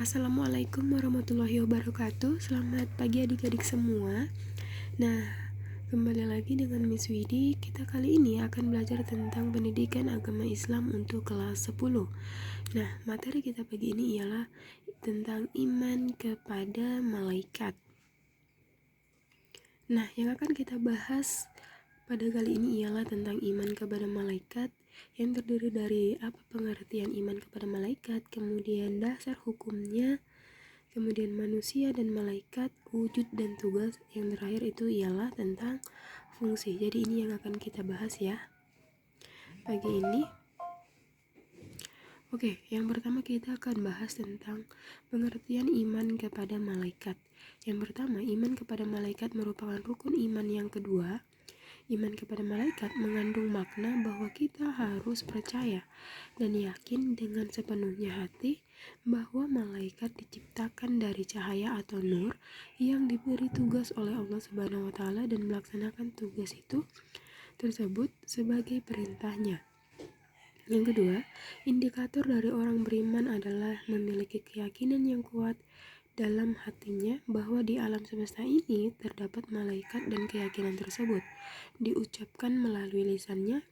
Assalamualaikum warahmatullahi wabarakatuh. Selamat pagi adik-adik semua. Nah, kembali lagi dengan Miss Widi. Kita kali ini akan belajar tentang pendidikan agama Islam untuk kelas 10. Nah, materi kita pagi ini ialah tentang iman kepada malaikat. Nah, yang akan kita bahas pada kali ini ialah tentang iman kepada malaikat, yang terdiri dari apa pengertian iman kepada malaikat, kemudian dasar hukumnya, kemudian manusia dan malaikat, wujud dan tugas, yang terakhir itu ialah tentang fungsi. Jadi ini yang akan kita bahas ya pagi ini. Oke, yang pertama kita akan bahas tentang pengertian iman kepada malaikat. Yang pertama, iman kepada malaikat merupakan rukun iman yang kedua. Iman kepada malaikat mengandung makna bahwa kita harus percaya dan yakin dengan sepenuhnya hati bahwa malaikat diciptakan dari cahaya atau nur yang diberi tugas oleh Allah Subhanahu wa taala dan melaksanakan tugas itu tersebut sebagai perintahnya. Yang kedua, indikator dari orang beriman adalah memiliki keyakinan yang kuat dalam hatinya bahwa di alam semesta ini terdapat malaikat, dan keyakinan tersebut diucapkan melalui lisannya.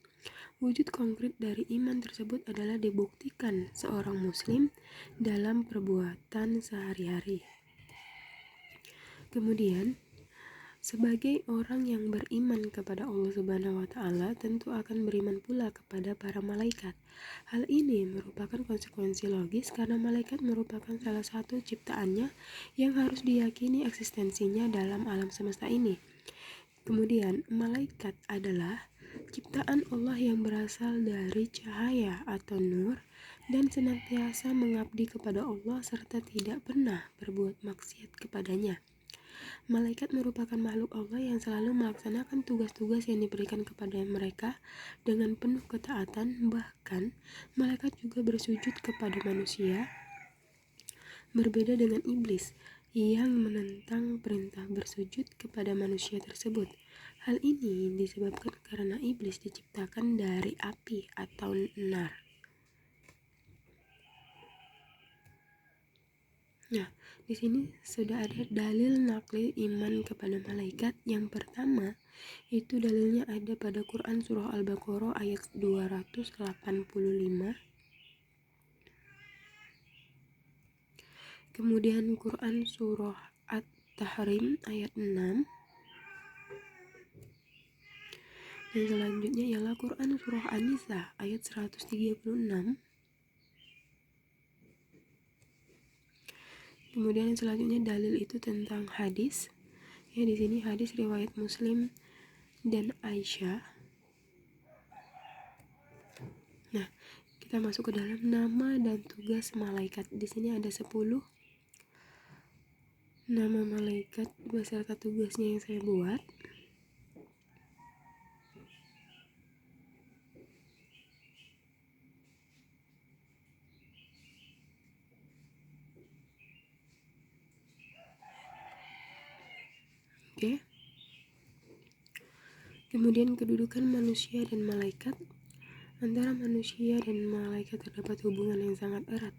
Wujud konkret dari iman tersebut adalah dibuktikan seorang muslim dalam perbuatan sehari-hari. Kemudian, sebagai orang yang beriman kepada Allah Subhanahu wa taala, tentu akan beriman pula kepada para malaikat. Hal ini merupakan konsekuensi logis karena malaikat merupakan salah satu ciptaannya yang harus diyakini eksistensinya dalam alam semesta ini. Kemudian, malaikat adalah ciptaan Allah yang berasal dari cahaya atau nur dan senantiasa mengabdi kepada Allah serta tidak pernah berbuat maksiat kepadanya. Malaikat merupakan makhluk Allah yang selalu melaksanakan tugas-tugas yang diberikan kepada mereka dengan penuh ketaatan. Bahkan, malaikat juga bersujud kepada manusia, berbeda dengan iblis yang menentang perintah bersujud kepada manusia tersebut. Hal ini disebabkan karena iblis diciptakan dari api atau nar. Nah, di sini sudah ada dalil nakli iman kepada malaikat. Yang pertama, itu dalilnya ada pada Quran surah Al-Baqarah ayat 285. Kemudian Quran surah At-Tahrim ayat 6. Dan selanjutnya ialah Quran surah An-Nisa ayat 136. Kemudian selanjutnya dalil itu tentang hadis. Ya, di sini hadis riwayat Muslim dan Aisyah. Nah, kita masuk ke dalam nama dan tugas malaikat. Di sini ada 10 nama malaikat beserta tugasnya yang saya buat. Oke. Kemudian kedudukan manusia dan malaikat. Antara manusia dan malaikat terdapat hubungan yang sangat erat.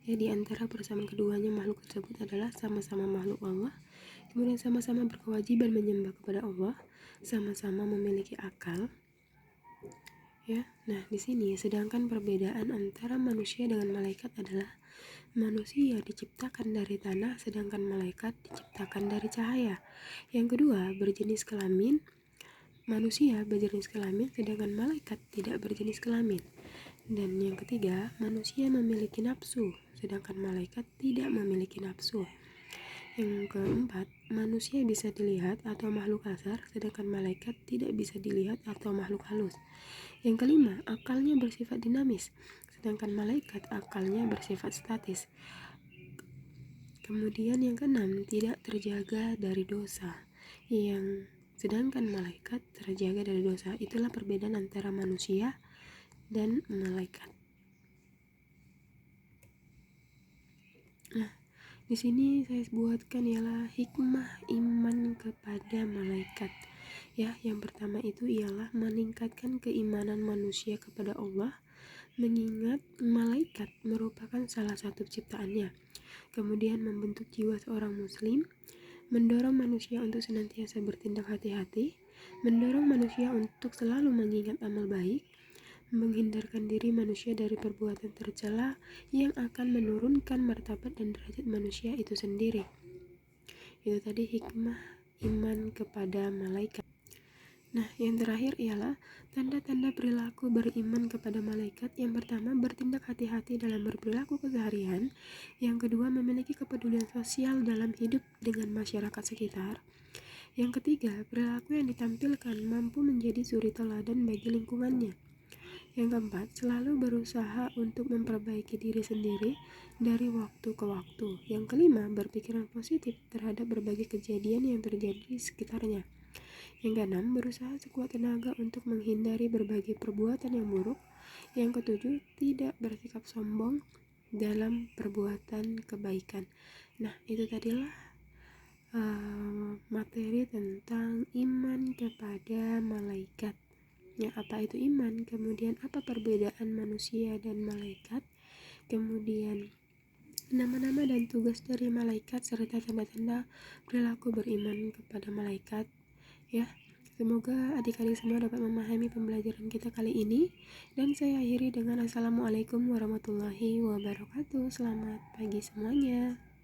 Ya, di antara persamaan keduanya makhluk tersebut adalah sama-sama makhluk Allah, kemudian sama-sama berkewajiban menyembah kepada Allah, sama-sama memiliki akal. Ya, nah di sini sedangkan perbedaan antara manusia dengan malaikat adalah manusia diciptakan dari tanah, sedangkan malaikat diciptakan dari cahaya. Yang kedua, berjenis kelamin. Manusia berjenis kelamin, sedangkan malaikat tidak berjenis kelamin. Dan yang ketiga, manusia memiliki nafsu, sedangkan malaikat tidak memiliki nafsu. Yang keempat, manusia bisa dilihat atau makhluk kasar, sedangkan malaikat tidak bisa dilihat atau makhluk halus. Yang kelima, akalnya bersifat dinamis, sedangkan malaikat akalnya bersifat statis. Kemudian yang keenam, tidak terjaga dari dosa, sedangkan malaikat terjaga dari dosa. Itulah perbedaan antara manusia dan malaikat. Nah, di sini saya buatkan ialah hikmah iman kepada malaikat. Ya, yang pertama itu ialah meningkatkan keimanan manusia kepada Allah, mengingat malaikat merupakan salah satu ciptaannya. kemudian membentuk jiwa seorang muslim, mendorong manusia untuk senantiasa bertindak hati-hati, mendorong manusia untuk selalu mengingat amal baik, menghindarkan diri manusia dari perbuatan tercela yang akan menurunkan martabat dan derajat manusia itu sendiri. Itu tadi hikmah iman kepada malaikat. Nah, yang terakhir ialah tanda-tanda perilaku beriman kepada malaikat. Yang pertama, bertindak hati-hati dalam berperilaku keseharian. Yang kedua, memiliki kepedulian sosial dalam hidup dengan masyarakat sekitar. Yang ketiga, perilaku yang ditampilkan mampu menjadi suri teladan bagi lingkungannya. Yang keempat, selalu berusaha untuk memperbaiki diri sendiri dari waktu ke waktu. Yang kelima, berpikiran positif terhadap berbagai kejadian yang terjadi di sekitarnya. Yang keenam, berusaha sekuat tenaga untuk menghindari berbagai perbuatan yang buruk. Yang ketujuh, tidak bersikap sombong dalam perbuatan kebaikan. Nah, itu tadilah materi tentang iman kepada malaikat. Ya, apa itu iman? Kemudian apa perbedaan manusia dan malaikat? Kemudian nama-nama dan tugas dari malaikat serta tanda-tanda perilaku beriman kepada malaikat. Ya, semoga adik-adik semua dapat memahami pembelajaran kita kali ini. Dan saya akhiri dengan Assalamualaikum warahmatullahi wabarakatuh. Selamat pagi semuanya.